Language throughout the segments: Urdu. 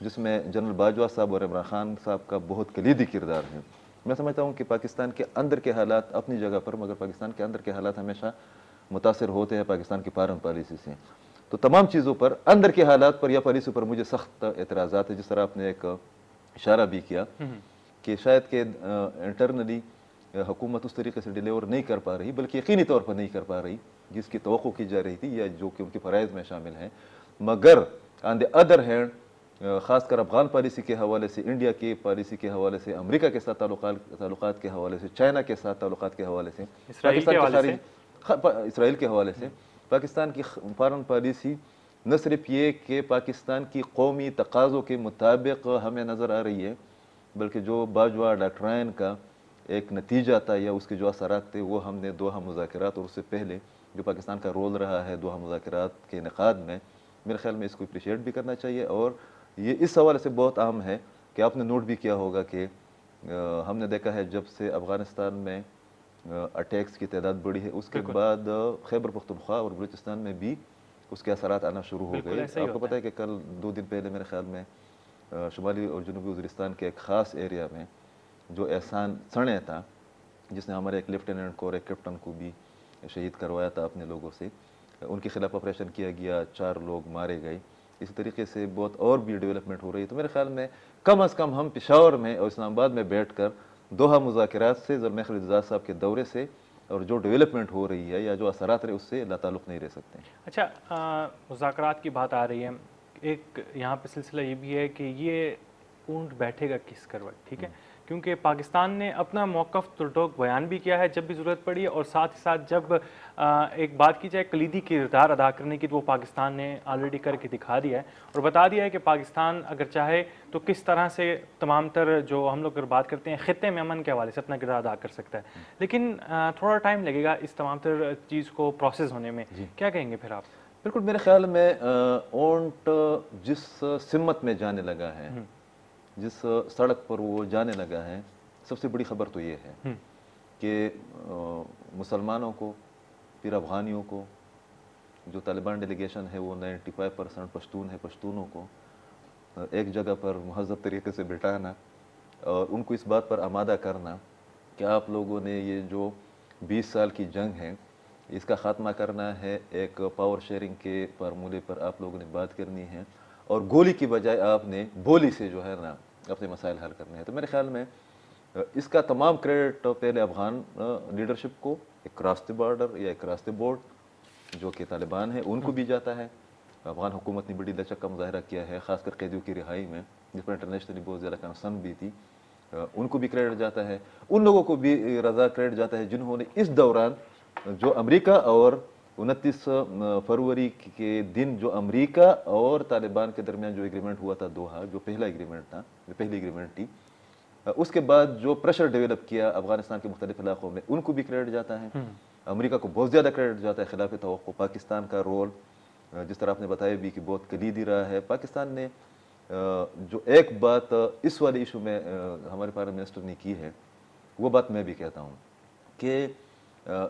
جس میں جنرل باجوہ صاحب اور عمران خان صاحب کا بہت کلیدی کردار ہے۔ میں سمجھتا ہوں کہ پاکستان کے اندر کے حالات اپنی جگہ پر، مگر پاکستان کے اندر کے حالات ہمیشہ متاثر ہوتے ہیں پاکستان کی فارن پالیسی سے۔ تو تمام چیزوں پر، اندر کے حالات پر یا پالیسی پر مجھے سخت اعتراضات ہیں، جس طرح آپ نے ایک اشارہ بھی کیا کہ شاید کہ انٹرنلی حکومت اس طریقے سے ڈیلیور نہیں کر پا رہی، بلکہ یقینی طور پر نہیں کر پا رہی جس کی توقع کی جا رہی تھی یا جو کہ ان کے فرائض میں شامل ہیں۔ مگر آن دی ادر ہینڈ خاص کر افغان پالیسی کے حوالے سے، انڈیا کی پالیسی کے حوالے سے، امریکہ کے ساتھ تعلقات کے حوالے سے، چائنا کے ساتھ تعلقات کے حوالے سے، اسرائیل کے حوالے سے پاکستان کی فارن پالیسی نہ صرف یہ کہ پاکستان کی قومی تقاضوں کے مطابق ہمیں نظر آ رہی ہے، بلکہ جو باجوہ ڈاکٹرائن کا ایک نتیجہ تھا یا اس کے جو اثرات تھے وہ ہم نے دوحہ مذاکرات اور اس سے پہلے جو پاکستان کا رول رہا ہے دوحہ مذاکرات کے انعقاد میں، میرے خیال میں اس کو اپریشیٹ بھی کرنا چاہیے۔ اور یہ اس حوالے سے بہت اہم ہے کہ آپ نے نوٹ بھی کیا ہوگا کہ ہم نے دیکھا ہے جب سے افغانستان میں اٹیکس کی تعداد بڑھی ہے، اس کے بعد خیبر پختونخوا اور بلوچستان میں بھی اس کے اثرات آنا شروع ہو گئے۔ آپ کو پتہ ہے کہ کل 2 دن پہلے میرے خیال میں شمالی اور جنوبی وزیرستان کے ایک خاص ایریا میں جو احسان سنے تھا، جس نے ہمارے ایک لیفٹیننٹ کو اور ایک کیپٹن کو بھی شہید کروایا تھا اپنے لوگوں سے، ان کے خلاف آپریشن کیا گیا، 4 لوگ مارے گئے۔ اسی طریقے سے بہت اور بھی ڈیولپمنٹ ہو رہی ہے۔ تو میرے خیال میں کم از کم ہم پشاور میں اور اسلام آباد میں بیٹھ کر دوحہ مذاکرات سے، زلمے خلیلزاد صاحب کے دورے سے اور جو ڈیولپمنٹ ہو رہی ہے یا جو اثرات رہے اس سے لا تعلق نہیں رہ سکتے۔ اچھا، مذاکرات کی بات آ رہی ہے، ایک یہاں پہ سلسلہ یہ بھی ہے کہ یہ اونٹ بیٹھے گا کس کروٹ، ٹھیک ہے، کیونکہ پاکستان نے اپنا موقف تلٹوک بیان بھی کیا ہے جب بھی ضرورت پڑی ہے، اور ساتھ ہی ساتھ جب ایک بات کی جائے کلیدی کردار ادا کرنے کی تو وہ پاکستان نے آلریڈی کر کے دکھا دیا ہے اور بتا دیا ہے کہ پاکستان اگر چاہے تو کس طرح سے تمام تر جو ہم لوگ اگر بات کرتے ہیں خطے میں امن کے حوالے سے اپنا کردار ادا کر سکتا ہے، لیکن تھوڑا ٹائم لگے گا اس تمام تر چیز کو پروسیس ہونے میں۔ کیا کہیں گے پھر آپ؟ بالکل، میرے خیال میں اونٹ جس سمت میں جانے لگا ہے، جس سڑک پر وہ جانے لگا ہے، سب سے بڑی خبر تو یہ ہے کہ مسلمانوں کو، پھر افغانیوں کو، جو طالبان ڈیلیگیشن ہے وہ 95% پشتون ہے، پشتونوں کو ایک جگہ پر مہذب طریقے سے بٹھانا اور ان کو اس بات پر آمادہ کرنا کہ آپ لوگوں نے یہ جو 20 سال کی جنگ ہے اس کا خاتمہ کرنا ہے، ایک پاور شیئرنگ کے فارمولے پر آپ لوگوں نے بات کرنی ہے اور گولی کی بجائے آپ نے بولی سے جو ہے نا اپنے مسائل حل کرنے ہیں۔ تو میرے خیال میں اس کا تمام کریڈٹ پہلے افغان لیڈرشپ کو، ایک راستے بارڈر یا ایک راستے بورڈ جو کہ طالبان ہے ان کو بھی جاتا ہے۔ افغان حکومت نے بڑی لچک کا مظاہرہ کیا ہے، خاص کر قیدیوں کی رہائی میں، جس پر انٹرنیشنلی بہت زیادہ کنسرن بھی تھی، ان کو بھی کریڈٹ جاتا ہے۔ ان لوگوں کو بھی رضا کریڈٹ جاتا ہے جنہوں نے اس دوران جو امریکہ اور 29 فروری کے دن جو امریکہ اور طالبان کے درمیان جو ایگریمنٹ ہوا تھا دوحہ، جو پہلا ایگریمنٹ تھا، جو پہلی ایگریمنٹ تھی، اس کے بعد جو پریشر ڈیولپ کیا افغانستان کے مختلف علاقوں میں، ان کو بھی کریڈٹ جاتا ہے۔ امریکہ کو بہت زیادہ کریڈٹ جاتا ہے خلاف توقع۔ پاکستان کا رول جس طرح آپ نے بتایا بھی کہ بہت کلیدی رہا ہے۔ پاکستان نے جو ایک بات اس والے ایشو میں ہمارے فارن منسٹر نے کی ہے، وہ بات میں بھی کہتا ہوں کہ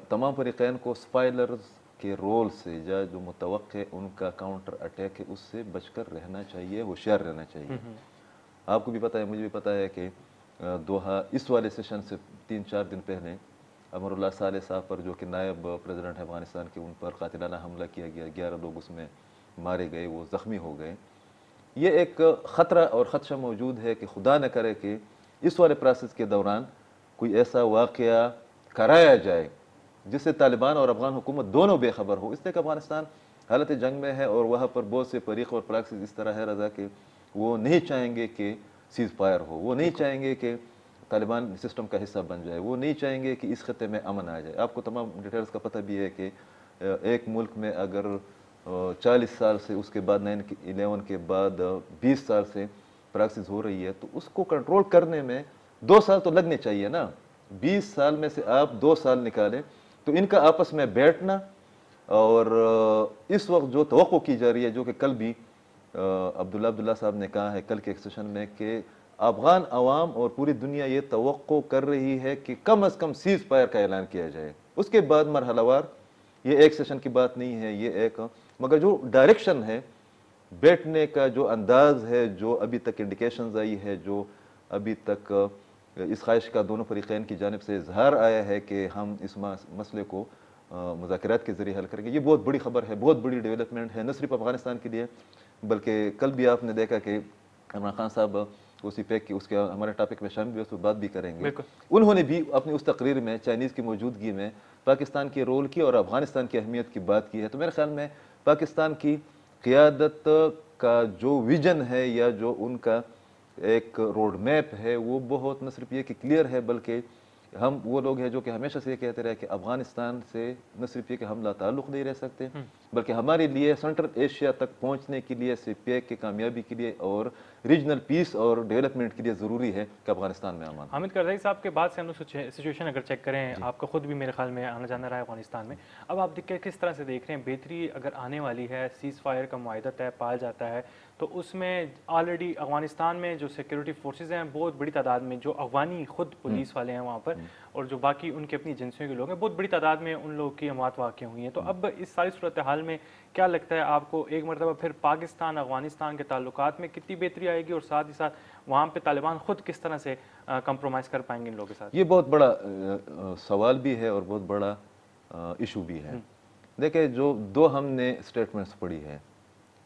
تمام فریقین کو سپائلرز کے رول سے یا جو متوقع ان کا کاؤنٹر اٹیک ہے اس سے بچ کر رہنا چاہیے، ہوشیار رہنا چاہیے۔ آپ کو بھی پتہ ہے، مجھے بھی پتہ ہے کہ دوحہ اس والے سیشن سے 3-4 دن پہلے امر اللہ صالح صاحب پر جو کہ نائب پریزیڈنٹ ہے افغانستان کے، ان پر قاتلانہ حملہ کیا گیا، 11 لوگ اس میں مارے گئے، وہ زخمی ہو گئے۔ یہ ایک خطرہ اور خدشہ موجود ہے کہ خدا نہ کرے کہ اس والے پروسیس کے دوران کوئی ایسا واقعہ کرایا جائے جس سے طالبان اور افغان حکومت دونوں بے خبر ہو، اس لیے کہ افغانستان حالت جنگ میں ہے اور وہاں پر بہت سے فریق اور پراکسس اس طرح ہے رضا کہ وہ نہیں چاہیں گے کہ سیز فائر ہو، وہ نہیں چاہیں گے کہ طالبان سسٹم کا حصہ بن جائے، وہ نہیں چاہیں گے کہ اس خطے میں امن آ جائے۔ آپ کو تمام ڈیٹیلز کا پتہ بھی ہے کہ ایک ملک میں اگر 40 سال سے، اس کے بعد 9/11 کے بعد 20 سال سے پراکسس ہو رہی ہے تو اس کو کنٹرول کرنے میں 2 سال تو لگنے چاہیے نا۔ 20 سال میں سے آپ 2 سال نکالیں تو ان کا آپس میں بیٹھنا، اور اس وقت جو توقع کی جا رہی ہے، جو کہ کل بھی عبداللہ صاحب نے کہا ہے کل کے ایک سیشن میں کہ افغان عوام اور پوری دنیا یہ توقع کر رہی ہے کہ کم از کم سیز فائر کا اعلان کیا جائے، اس کے بعد مرحلہ وار، یہ ایک سیشن کی بات نہیں ہے، یہ ایک، مگر جو ڈائریکشن ہے بیٹھنے کا جو انداز ہے، جو ابھی تک انڈیکیشنز آئی ہے، جو ابھی تک اس خواہش کا دونوں فریقین کی جانب سے اظہار آیا ہے کہ ہم اس مسئلے کو مذاکرات کے ذریعے حل کریں گے، یہ بہت بڑی خبر ہے، بہت بڑی ڈیولپمنٹ ہے، نہ صرف افغانستان کے لیے بلکہ کل بھی آپ نے دیکھا کہ عمران خان صاحب اسی پیک کی اس کے ہمارے ٹاپک میں شامل بھی، اس پر بات بھی کریں گے، انہوں نے بھی اپنی اس تقریر میں چائنیز کی موجودگی میں پاکستان کے رول کی اور افغانستان کی اہمیت کی بات کی ہے۔ تو میرے خیال میں پاکستان کی قیادت کا جو ویژن ہے یا جو ان کا ایک روڈ میپ ہے وہ بہت نہ صرف یہ کہ کلیئر ہے، بلکہ ہم وہ لوگ ہیں جو کہ ہمیشہ سے یہ کہتے رہے کہ افغانستان سے نہ صرف یہ کہ ہم لا تعلق نہیں رہ سکتے بلکہ ہمارے لیے سینٹرل ایشیا تک پہنچنے کے لیے سی پی ایک کی کامیابی کے لیے اور ریجنل پیس اور ڈیولپمنٹ کے لیے ضروری ہے کہ افغانستان میں امن۔ حامد کرزئی صاحب کے بعد سے ہم لوگ سچویشن اگر چیک کریں، آپ کا خود بھی میرے خیال میں آنا جانا رہا ہے افغانستان میں، اب آپ کس طرح سے دیکھ رہے ہیں بہتری اگر آنے والی ہے، سیز فائر کا معاہدہ طے پایا جاتا ہے تو اس میں آلریڈی افغانستان میں جو سیکیورٹی فورسز ہیں بہت بڑی تعداد میں، جو افغانی خود پولیس والے ہیں وہاں پر اور جو باقی ان کی اپنی ایجنسیوں کے لوگ ہیں، بہت بڑی تعداد میں ان لوگوں کی اموات واقع ہوئی ہیں۔ تو اب اس ساری صورتحال میں کیا لگتا ہے آپ کو ایک مرتبہ پھر پاکستان افغانستان کے تعلقات میں کتنی بہتری آئے گی اور ساتھ ہی ساتھ وہاں پہ طالبان خود کس طرح سے کمپرومائز کر پائیں گے ان لوگوں کے ساتھ؟ یہ بہت بڑا سوال بھی ہے اور بہت بڑا ایشو بھی ہے۔ دیکھیں، جو دو ہم نے اسٹیٹمنٹس پڑھی ہے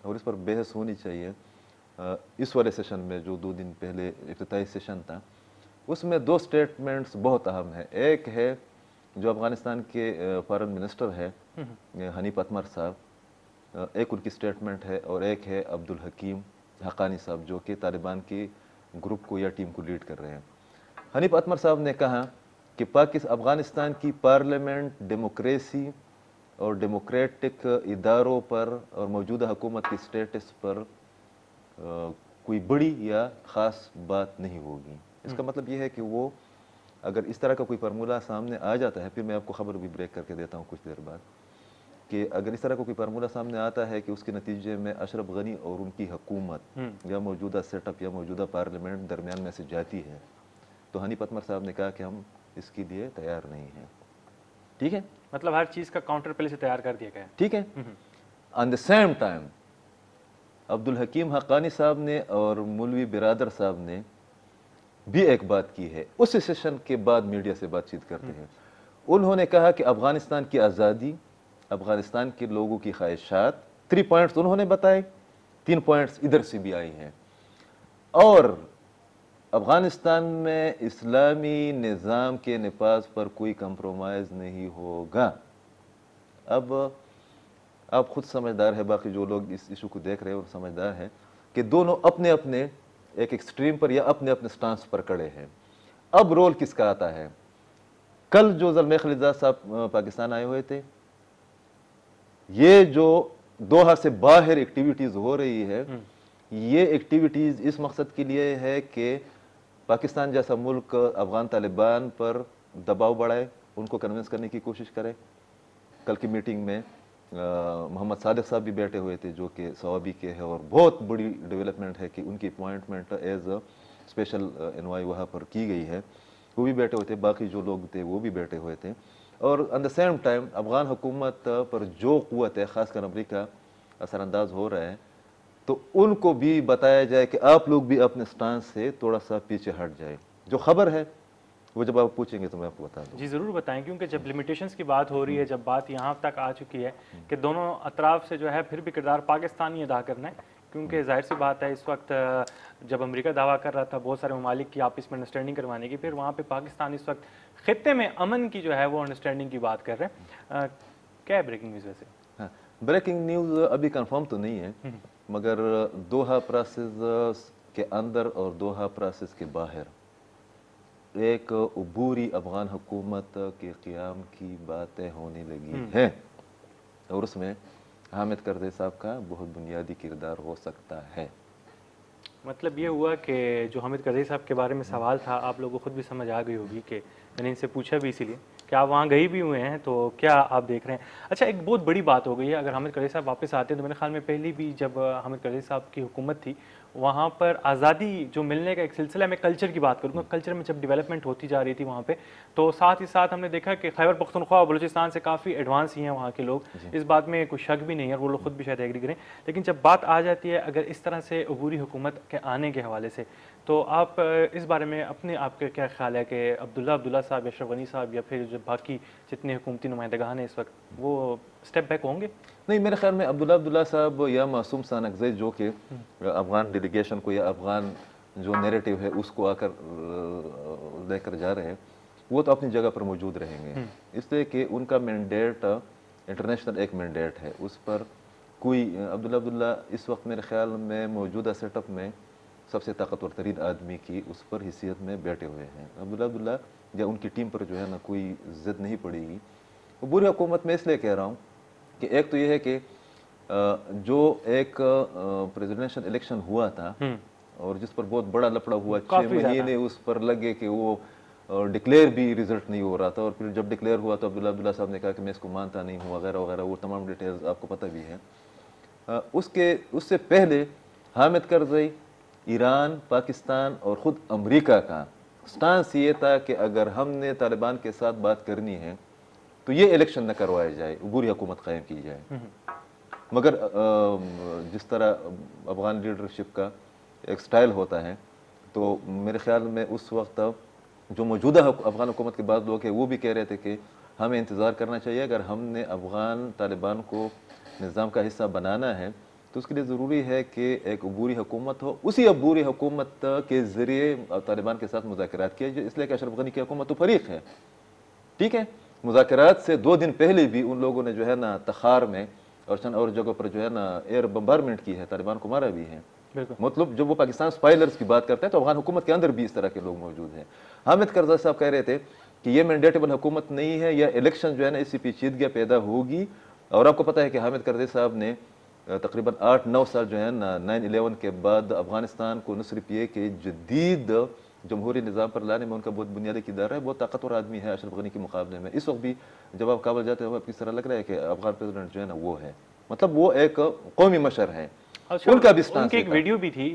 اور اس پر بحث ہونی چاہیے، اس والے سیشن میں جو 2 دن پہلے افتتاحی سیشن تھا اس میں 2 اسٹیٹمنٹس بہت اہم ہیں۔ ایک ہے جو افغانستان کے فارن منسٹر ہے حنیف اتمر صاحب، ایک ان کی اسٹیٹمنٹ ہے، اور ایک ہے عبدالحکیم حقانی صاحب جو کہ طالبان کی گروپ کو یا ٹیم کو لیڈ کر رہے ہیں۔ حنیف اتمر صاحب نے کہا کہ افغانستان کی پارلیمنٹ ڈیموکریسی اور ڈیموکریٹک اداروں پر اور موجودہ حکومت کی سٹیٹس پر کوئی بڑی یا خاص بات نہیں ہوگی۔ اس کا مطلب یہ ہے کہ وہ اگر اس طرح کا کوئی فارمولہ سامنے آ جاتا ہے، پھر میں آپ کو خبر بھی بریک کر کے دیتا ہوں کچھ دیر بعد، کہ اگر اس طرح کا کوئی فارمولہ سامنے آتا ہے کہ اس کے نتیجے میں اشرف غنی اور ان کی حکومت یا موجودہ سیٹ اپ یا موجودہ پارلیمنٹ درمیان میں سے جاتی ہے، تو حنیف اتمر صاحب نے کہا کہ ہم اس کے لیے تیار نہیں ہیں۔ ٹھیک ہے، مطلب ہر چیز کا کاؤنٹر پہلے سے تیار کر دیا گیا ہے۔ ٹھیک ہے۔ On the same time Abdul Hakim Haqqani صاحب نے اور مولوی برادر صاحب نے بھی ایک بات کی ہے، اس سیشن کے بعد میڈیا سے بات چیت کرتے ہیں، انہوں نے کہا کہ افغانستان کی آزادی، افغانستان کے لوگوں کی خواہشات، 3 پوائنٹس انہوں نے بتائے، 3 پوائنٹس ادھر سے بھی آئی ہیں، اور افغانستان میں اسلامی نظام کے نفاذ پر کوئی کمپرومائز نہیں ہوگا۔ اب آپ خود سمجھدار ہے، باقی جو لوگ اس ایشو کو دیکھ رہے ہیں وہ سمجھدار ہیں کہ دونوں اپنے اپنے ایک ایکسٹریم پر یا اپنے اپنے سٹانس پر کڑے ہیں۔ اب رول کس کا آتا ہے؟ کل جو زلمے خلیلزاد صاحب پاکستان آئے ہوئے تھے، یہ جو دوحہ سے باہر ایکٹیویٹیز ہو رہی ہے، یہ ایکٹیویٹیز اس مقصد کے لیے ہے کہ پاکستان جیسا ملک افغان طالبان پر دباؤ بڑھائے، ان کو کنونس کرنے کی کوشش کرے۔ کل کی میٹنگ میں محمد صادق صاحب بھی بیٹھے ہوئے تھے جو کہ صوابی کے ہیں، اور بہت بڑی ڈیولپمنٹ ہے کہ ان کی appointment as a special envoy وہاں پر کی گئی ہے، وہ بھی بیٹھے ہوئے تھے، باقی جو لوگ تھے وہ بھی بیٹھے ہوئے تھے۔ اور at the same time Afghan حکومت پر جو قوت ہے، خاص کر امریکہ اثر انداز ہو رہا ہے، تو ان کو بھی بتایا جائے کہ آپ لوگ بھی اپنے سٹانس سے تھوڑا سا پیچھے ہٹ جائے۔ جو خبر ہے وہ جب آپ پوچھیں گے تو میں آپ کو بتا دوں۔ جی ضرور بتائیں، کیونکہ جب لمیٹیشنز کی بات ہو رہی ہے، جب بات یہاں تک آ چکی ہے کہ دونوں اطراف سے جو ہے پھر بھی کردار پاکستان ہی ادا کرنا ہے، کیونکہ ظاہر سی بات ہے اس وقت جب امریکہ دعویٰ کر رہا تھا بہت سارے ممالک کی آپس میں انڈرسٹینڈنگ کروانے کی، پھر وہاں پہ پاکستان اس وقت خطے میں امن کی جو ہے وہ انڈرسٹینڈنگ کی بات کر رہے ہیں۔ کیا ہے بریکنگ نیوز ویسے؟ ہاں، بریکنگ نیوز ابھی کنفرم تو نہیں ہے، مگر دوحہ پروسیس کے اندر اور دوحہ پروسیس کے باہر ایک عبوری افغان حکومت کے قیام کی باتیں ہونے لگی ہیں، اور اس میں حامد کرزئی صاحب کا بہت بنیادی کردار ہو سکتا ہے۔ مطلب یہ ہوا کہ جو حامد کرزئی صاحب کے بارے میں سوال تھا، آپ لوگوں کو خود بھی سمجھ آ گئی ہوگی کہ میں نے ان سے پوچھا بھی اسی لیے کہ آپ وہاں گئے بھی ہوئے ہیں تو کیا آپ دیکھ رہے ہیں؟ اچھا ایک بہت بڑی بات ہو گئی ہے، اگر حامد کرزئی صاحب واپس آتے ہیں تو میرے خیال میں پہلی بھی جب حامد کرزئی صاحب کی حکومت تھی وہاں پر آزادی جو ملنے کا ایک سلسلہ، میں کلچر کی بات کروں گا، کلچر میں جب ڈیولپمنٹ ہوتی جا رہی تھی وہاں پہ تو ساتھ ہی ساتھ ہم نے دیکھا کہ خیبر پختونخوا اور بلوچستان سے کافی ایڈوانس ہی ہیں وہاں کے لوگ، اس بات میں کوئی شک بھی نہیں ہے اور وہ لوگ خود بھی شاید ایگری کریں، لیکن جب بات آ جاتی ہے اگر اس طرح سے عبوری حکومت کے آنے کے حوالے سے تو آپ اس بارے میں آپ کا کیا خیال ہے کہ عبداللہ صاحب یا اشرف غنی صاحب یا پھر جو باقی جتنے حکومتی نمائندگان ہیں اس وقت وہ اسٹیپ بیک ہوں گے؟ نہیں، میرے خیال میں عبداللہ صاحب یا معصوم سانکزئی جو کہ افغان ڈیلیگیشن کو یا افغان جو نیریٹو ہے اس کو آ کر لے کر جا رہے ہیں، وہ تو اپنی جگہ پر موجود رہیں گے، اس لیے کہ ان کا مینڈیٹ انٹرنیشنل ایک مینڈیٹ ہے، اس پر کوئی عبداللہ اس وقت میرے خیال میں موجودہ سیٹ اپ میں سب سے طاقتور ترین آدمی کی اس پر حیثیت میں بیٹھے ہوئے ہیں۔ عبداللہ یا ان کی ٹیم پر جو ہے نا کوئی ضد نہیں پڑے گی۔ عبوری حکومت میں اس لیے کہہ رہا ہوں کہ ایک تو یہ ہے کہ جو ایک پریزیڈنشل الیکشن ہوا تھا اور جس پر بہت بڑا لفڑا ہوا، 6 مہینے اس پر لگے کہ وہ ڈکلیئر بھی رزلٹ نہیں ہو رہا تھا، اور پھر جب ڈکلیئر ہوا تو عبداللہ صاحب نے کہا کہ میں اس کو مانتا نہیں ہوں وغیرہ وغیرہ، وہ تمام ڈیٹیلز آپ کو پتہ بھی ہے۔ اس سے پہلے حامد کرزئی، ایران، پاکستان اور خود امریکہ کا سٹانس یہ تھا کہ اگر ہم نے طالبان کے ساتھ بات کرنی ہے تو یہ الیکشن نہ کروایا جائے، عبوری حکومت قائم کی جائے۔ مگر جس طرح افغان لیڈرشپ کا ایک سٹائل ہوتا ہے تو میرے خیال میں اس وقت جو موجودہ افغان حکومت کے بعض لوگ ہیں وہ بھی کہہ رہے تھے کہ ہمیں انتظار کرنا چاہیے، اگر ہم نے افغان طالبان کو نظام کا حصہ بنانا ہے تو اس کے لیے ضروری ہے کہ ایک عبوری حکومت ہو، اسی عبوری حکومت کے ذریعے طالبان کے ساتھ مذاکرات کیے جائے، اس لیے کہ اشرف غنی کی حکومت تو فریق ہے، ٹھیک ہے۔ مذاکرات سے 2 دن پہلے بھی ان لوگوں نے جو ہے نا تخار میں اور چند اور جگہوں پر جو ہے نا ایئر بمبارمنٹ کی ہے، طالبان کو مارا بھی ہے۔ مطلب جب وہ پاکستان سپائلرز کی بات کرتے ہیں تو افغان حکومت کے اندر بھی اس طرح کے لوگ موجود ہیں۔ حامد کرزئی صاحب کہہ رہے تھے کہ یہ مینڈیٹیبل حکومت نہیں ہے، یا الیکشن جو ہے نا اس سے پیچیدگیاں پیدا ہوگی، اور آپ کو پتہ ہے کہ حامد کرزئی صاحب نے تقریباً 8-9 سال جو ہے نا 9/11 کے بعد افغانستان کو نہ صرف یہ کہ جدید جمہوری نظام پر لانے میں ان کا بہت بنیادی کردار ہے، بہت طاقتور آدمی ہے اشرف غنی کے مقابلے میں۔ اس وقت بھی جب آپ کابل جاتے ہو آپ کس طرح لگ رہا ہے کہ افغان پریزیڈنٹ جو ہے نا وہ ہے، مطلب وہ ایک قومی مشر ہے۔ ان کا بھی ان کی ایک ویڈیو بھی تھی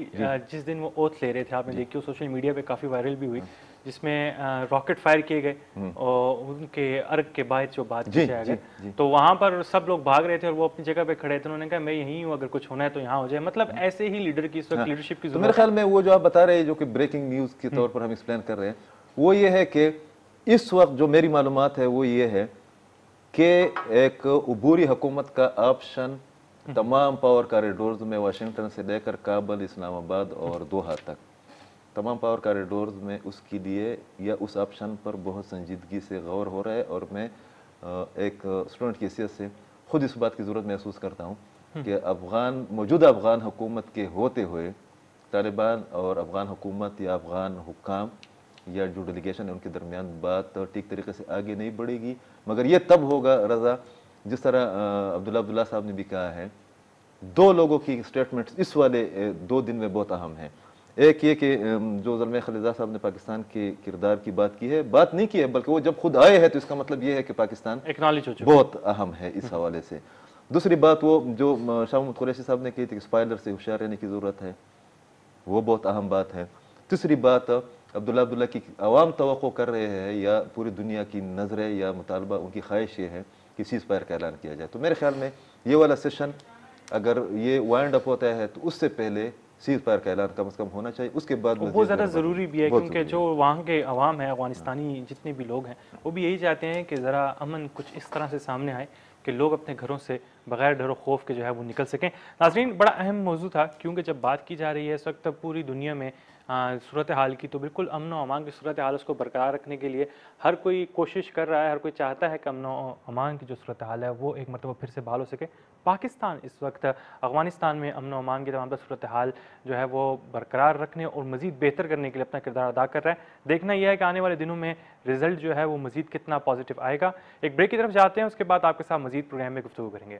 جس دن وہ اوتھ لے رہے تھے، آپ نے دیکھی، سوشل میڈیا پہ کافی وائرل بھی ہوئی، جس میں راکٹ فائر کیے گئے اور ان کے ارگ کے بعد جو بات کی جائے گا تو وہاں پر سب لوگ بھاگ رہے تھے اور وہ اپنی جگہ پہ کھڑے تھے، انہوں نے کہا میں یہیں ہوں، اگر کچھ ہونا ہے تو یہاں ہو جائے۔ مطلب ایسے ہی لیڈر کی اس وقت لیڈرشپ کی ضرورت ہے۔ میرے خیال میں وہ جو آپ بتا رہے ہیں جو کہ بریکنگ نیوز کے طور پر ہم ایکسپلین کر رہے ہیں، وہ یہ ہے کہ اس وقت جو میری معلومات ہے وہ یہ ہے کہ ایک عبوری حکومت کا آپشن تمام پاور کاریڈورز میں واشنگٹن سے لے کر کابل، اسلام آباد اور دوحہ تک، تمام پاور کاریڈورز میں اس کے لیے یا اس آپشن پر بہت سنجیدگی سے غور ہو رہا ہے، اور میں ایک اسٹوڈنٹ کی حیثیت سے خود اس بات کی ضرورت محسوس کرتا ہوں کہ موجودہ افغان حکومت کے ہوتے ہوئے طالبان اور افغان حکومت یا افغان حکام یا جو ڈیلیگیشن ہے ان کے درمیان بات ٹھیک طریقے سے آگے نہیں بڑھے گی، مگر یہ تب ہوگا رضا جس طرح عبداللہ صاحب نے بھی کہا ہے۔ 2 لوگوں کی سٹیٹمنٹس اس والے 2 دن میں بہت اہم ہیں۔ ایک یہ کہ جو زلمہ خلیلزاد صاحب نے پاکستان کے کردار کی بات کی ہے، بات نہیں کی ہے بلکہ وہ جب خود آئے ہیں تو اس کا مطلب یہ ہے کہ پاکستان بہت اہم ہے اس حوالے سے۔ دوسری بات وہ جو شاہ محمود قریشی صاحب نے کہی تھی کہ اسپائلر سے ہوشیار رہنے کی ضرورت ہے، وہ بہت اہم بات ہے۔ تیسری بات عبداللہ کی عوام توقع کر رہے ہیں یا پوری دنیا کی نظریں یا مطالبہ ان کی خواہش یہ ہے کہ سیز فائر کا اعلان کیا جائے، تو میرے خیال میں یہ والا سیشن اگر یہ وائنڈ اپ ہوتا ہے تو اس سے پہلے سیز فائر کا اعلان کم از کم ہونا چاہیے، اس کے بعد بہت زیادہ ضروری بھی ہے کیونکہ جو وہاں کے عوام ہیں، افغانستانی جتنے بھی لوگ ہیں وہ بھی یہی چاہتے ہیں کہ ذرا امن کچھ اس طرح سے سامنے آئے کہ لوگ اپنے گھروں سے بغیر ڈر و خوف کے جو ہے وہ نکل سکیں۔ ناظرین، بڑا اہم موضوع تھا کیونکہ جب بات کی جا رہی ہے اس وقت پوری دنیا میں صورتحال کی، تو بالکل امن و امان کی صورتحال اس کو برقرار رکھنے کے لیے ہر کوئی کوشش کر رہا ہے، ہر کوئی چاہتا ہے کہ امن و امان کی جو صورتحال ہے وہ ایک مرتبہ پھر سے بحال ہو سکے۔ پاکستان اس وقت افغانستان میں امن و امان کی تمام تر صورتحال جو ہے وہ برقرار رکھنے اور مزید بہتر کرنے کے لیے اپنا کردار ادا کر رہا ہے۔ دیکھنا یہ ہے کہ آنے والے دنوں میں رزلٹ جو ہے وہ مزید کتنا پازیٹیو آئے گا۔ ایک بریک کی طرف جاتے ہیں، اس کے بعد آپ کے ساتھ مزید پروگرام میں گفتگو کریں گے۔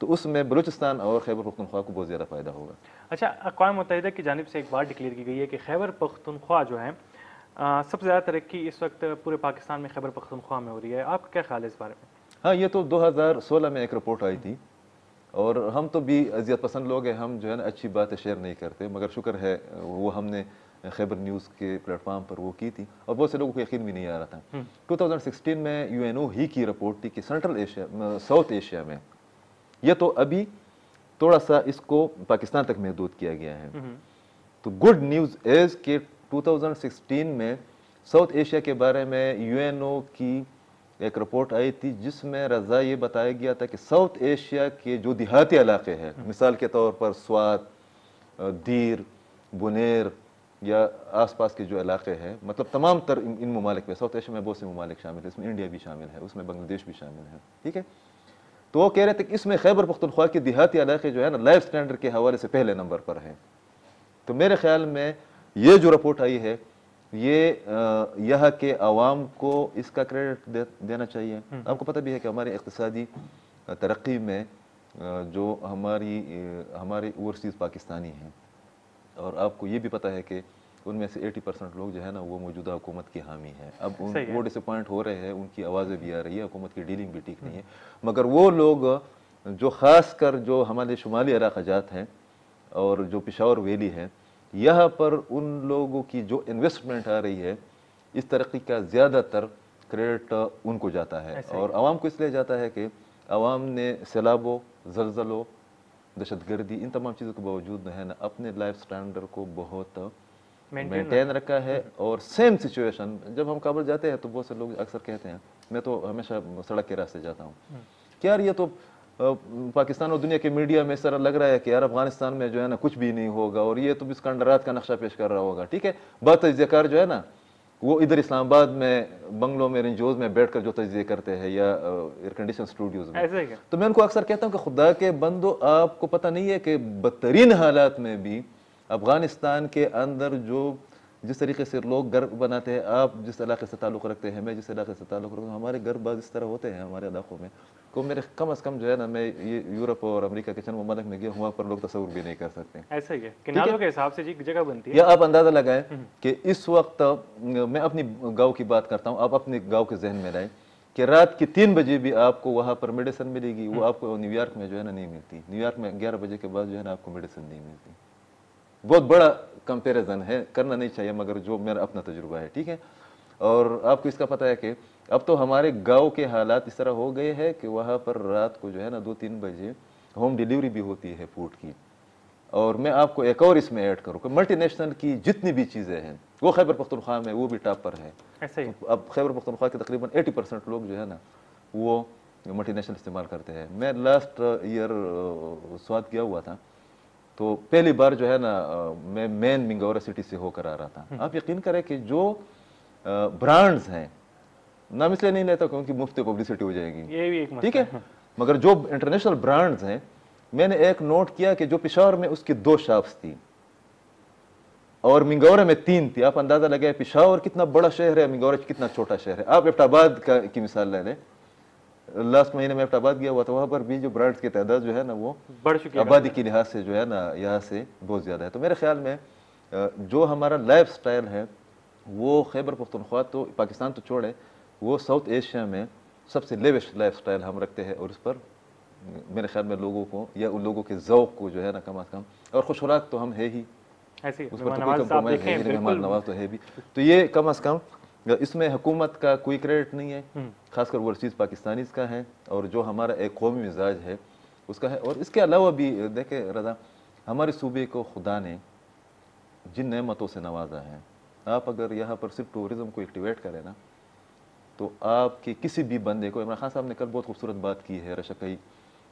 تو اس میں بلوچستان اور خیبر پختونخوا کو بہت زیادہ فائدہ ہوگا۔ اچھا، اقوام متحدہ کی جانب سے ایک بات ڈکلیئر کی گئی ہے کہ خیبر پختونخوا جو ہے سب سے زیادہ ترقی اس وقت پورے پاکستان میں خیبر پختونخوا میں ہو رہی ہے، آپ کا کیا خیال ہے اس بارے میں؟ ہاں، یہ تو 2016 میں ایک رپورٹ آئی تھی، اور ہم تو بھی اذیت پسند لوگ ہیں، ہم جو ہے نا اچھی باتیں شیئر نہیں کرتے، مگر شکر ہے وہ ہم نے خیبر نیوز کے پلیٹ فارم پر وہ کی تھی، اور بہت سے لوگوں کو یقین بھی نہیں آ رہا تھا۔ 2016 میں UNO ہی کی رپورٹ تھی کہ سینٹرل ایشیا، ساؤتھ ایشیا میں، یہ تو ابھی تھوڑا سا اس کو پاکستان تک محدود کیا گیا ہے، تو گڈ نیوز از کہ 2016 میں ساؤتھ ایشیا کے بارے میں UNO کی ایک رپورٹ آئی تھی، جس میں رضا یہ بتایا گیا تھا کہ ساؤتھ ایشیا کے جو دیہاتی علاقے ہیں، مثال کے طور پر سوات، دیر، بنیر یا آس پاس کے جو علاقے ہیں، مطلب تمام تر ان ممالک میں، ساؤتھ ایشیا میں بہت سے ممالک شامل ہیں، اس میں انڈیا بھی شامل ہے، اس میں بنگلہ دیش بھی شامل ہے، ٹھیک ہے، تو وہ کہہ رہے تھے کہ اس میں خیبر پختونخوا کے دیہاتی علاقے جو ہے نا لائف سٹینڈرڈ کے حوالے سے پہلے نمبر پر ہیں۔ تو میرے خیال میں یہ جو رپورٹ آئی ہے، یہ یہاں کے عوام کو اس کا کریڈٹ دینا چاہیے۔ آپ کو پتہ بھی ہے کہ ہماری اقتصادی ترقی میں جو ہمارے اوورسیز پاکستانی ہیں، اور آپ کو یہ بھی پتہ ہے کہ ان میں سے 80% لوگ جو ہے نا وہ موجودہ حکومت کی حامی ہیں، اب وہ ڈس اپوائنٹ ہو رہے ہیں، ان کی آوازیں بھی آ رہی ہے، حکومت کی ڈیلنگ بھی ٹھیک نہیں ہے، مگر وہ لوگ جو خاص کر جو ہمارے شمالی علاقہ جات ہیں اور جو پشاور ویلی ہے، یہاں پر ان لوگوں کی جو انویسٹمنٹ آ رہی ہے، اس ترقی کا زیادہ تر کریڈٹ ان کو جاتا ہے، اور عوام کو اس لیے جاتا ہے کہ عوام نے سیلابوں، زلزلوں، دہشت گردی، ان تمام چیزوں کے باوجود ہے نا اپنے لائف سٹینڈرڈ کو بہت مینٹین رکھا ہے۔ اور سیم سچویشن جب ہم کابل جاتے ہیں تو بہت سے لوگ اکثر کہتے ہیں، میں تو ہمیشہ سڑک کے راستے جاتا ہوں کہ یار یہ تو پاکستان اور دنیا کے میڈیا میں اس طرح لگ رہا ہے کہ یار افغانستان میں جو ہے نا کچھ بھی نہیں ہوگا، اور یہ تو اسکندرات کا نقشہ پیش کر رہا ہوگا، ٹھیک ہے، بات تجزیہ کار جو ہے نا وہ ادھر اسلام آباد میں بنگلوں میں، رینجوز میں بیٹھ کر جو تجزیے کرتے ہیں یا ایئر کنڈیشن اسٹوڈیوز میں، تو میں ان کو اکثر کہتا ہوں کہ خدا کے بندو، آپ کو پتہ نہیں ہے کہ بدترین حالات میں بھی افغانستان کے اندر جس طریقے سے لوگ گھر بناتے ہیں، آپ جس علاقے سے تعلق رکھتے ہیں، میں جس علاقے سے تعلق رکھتا ہوں، ہمارے گھر بعض اس طرح ہوتے ہیں ہمارے علاقوں میں کو میرے کم از کم جو ہے نا، میں یہ یورپ اور امریکہ کے چند ممالک میں گیا ہوں، وہاں پر لوگ تصور بھی نہیں کر سکتے۔ ایسا ہی ہے، کنالوں کے حساب سے جگہ بنتی ہے، یا آپ اندازہ لگائیں کہ اس وقت میں اپنی گاؤں کی بات کرتا ہوں، آپ اپنے گاؤں کے ذہن میں لائیں کہ رات کی 3 بجے بھی آپ کو وہاں پر میڈیسن ملے گی، وہ آپ کو نیو یارک میں جو ہے نا نہیں ملتی، نیو یارک میں 11 بجے کے بعد جو ہے نا آپ کو میڈیسن نہیں ملتی۔ بہت بڑا کمپیریزن ہے، کرنا نہیں چاہیے، مگر جو میرا اپنا تجربہ ہے، ٹھیک ہے، اور آپ کو اس کا پتہ ہے کہ اب تو ہمارے گاؤں کے حالات اس طرح ہو گئے ہیں کہ وہاں پر رات کو جو ہے نا 2-3 بجے ہوم ڈیلیوری بھی ہوتی ہے فوڈ کی۔ اور میں آپ کو ایک اور اس میں ایڈ کروں کہ ملٹی نیشنل کی جتنی بھی چیزیں ہیں وہ خیبر پختونخوا میں وہ بھی ٹاپ پر ہے۔ اب خیبر پختونخوا کے تقریباً 80% لوگ جو ہے نا وہ ملٹی نیشنل استعمال کرتے ہیں۔ میں لاسٹ ایئر سوات گیا ہوا تھا، تو پہلی بار جو ہے نا میں مین منگورا سٹی سے ہو کر آ رہا تھا۔ آپ یقین کریں کہ جو برانڈز ہیں، نام اس لیے نہیں لیتا کہ ان کی مفت پبلسٹی ہو جائے گی، ٹھیک ہے، مگر جو انٹرنیشنل برانڈز ہیں، میں نے ایک نوٹ کیا کہ جو پشاور میں اس کی 2 شاپس تھی اور منگورا میں 3 تھی۔ آپ اندازہ لگائے پشاور کتنا بڑا شہر ہے، منگورا کتنا چھوٹا شہر ہے۔ آپ ایبٹ آباد کی مثال لے لیں، لاسٹ مہینے میں ایبٹ آباد گیا ہوا تھا، وہاں پر بھی جو برانڈز کی تعداد جو ہے نا وہ آبادی کے لحاظ سے جو ہے نا یہاں سے بہت زیادہ ہے۔ تو میرے خیال میں جو ہمارا لائف سٹائل ہے وہ خیبر پختونخوا تو پاکستان تو چھوڑے، وہ ساؤتھ ایشیا میں سب سے لیوسٹ لائف سٹائل ہم رکھتے ہیں، اور اس پر میرے خیال میں لوگوں کو یا ان لوگوں کے ذوق کو جو ہے نا کم از کم، اور خوش خوراک تو ہم ہے ہی، اس پر تو کوئی کمپرومائز ہے نہیں، مہمان نواز تو ہے بھی، تو یہ کم از کم اس میں حکومت کا کوئی کریڈٹ نہیں ہے، خاص کر اوورسیز پاکستانیز کا ہے، اور جو ہمارا ایک قومی مزاج ہے اس کا ہے۔ اور اس کے علاوہ بھی دیکھیں رضا، ہمارے صوبے کو خدا نے جن نعمتوں سے نوازا ہے، آپ اگر یہاں پر صرف ٹورزم کو ایکٹیویٹ کریں نا، تو آپ کے کسی بھی بندے کو، عمران خان صاحب نے کل بہت خوبصورت بات کی ہے رشکئی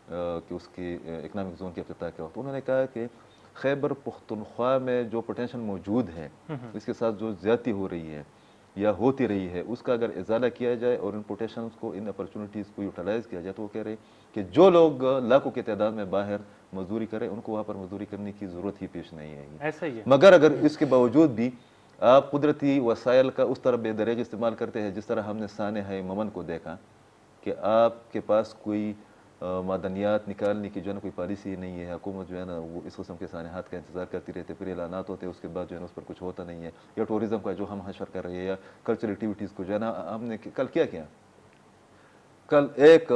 کہ اس کے اکنامک زون کے افتتاح کے وقت، انہوں نے کہا کہ خیبر پختونخوا میں جو پوٹینشل موجود ہے، اس کے ساتھ جو زیادتی ہو رہی ہے یا ہوتی رہی ہے، اس کا اگر ازالہ کیا جائے اور ان پوٹینشلز کو، ان اپرچونٹیز کو یوٹیلائز کیا جائے، تو وہ کہہ رہے کہ جو لوگ لاکھوں کی تعداد میں باہر مزدوری کریں، ان کو وہاں پر مزدوری کرنے کی ضرورت ہی پیش نہیں آئے گی۔ مگر اگر اس کے باوجود بھی آپ قدرتی وسائل کا اس طرح بے دریج استعمال کرتے ہیں، جس طرح ہم نے سانحہ ممن کو دیکھا کہ آپ کے پاس کوئی معدنیات نکالنے کی جو ہے نا کوئی پالیسی نہیں ہے. حکومت جو ہے نا وہ اس قسم کے سانحات کا انتظار کرتی رہتی ہے, پھر اعلانات ہوتے ہیں, اس کے بعد جو ہے نا اس پر کچھ ہوتا نہیں ہے. یا ٹورزم کا جو ہم حشر کر رہے ہیں, یا کلچرل ایکٹیویٹیز کو جو ہے نا ہم نے کل کیا کل ایک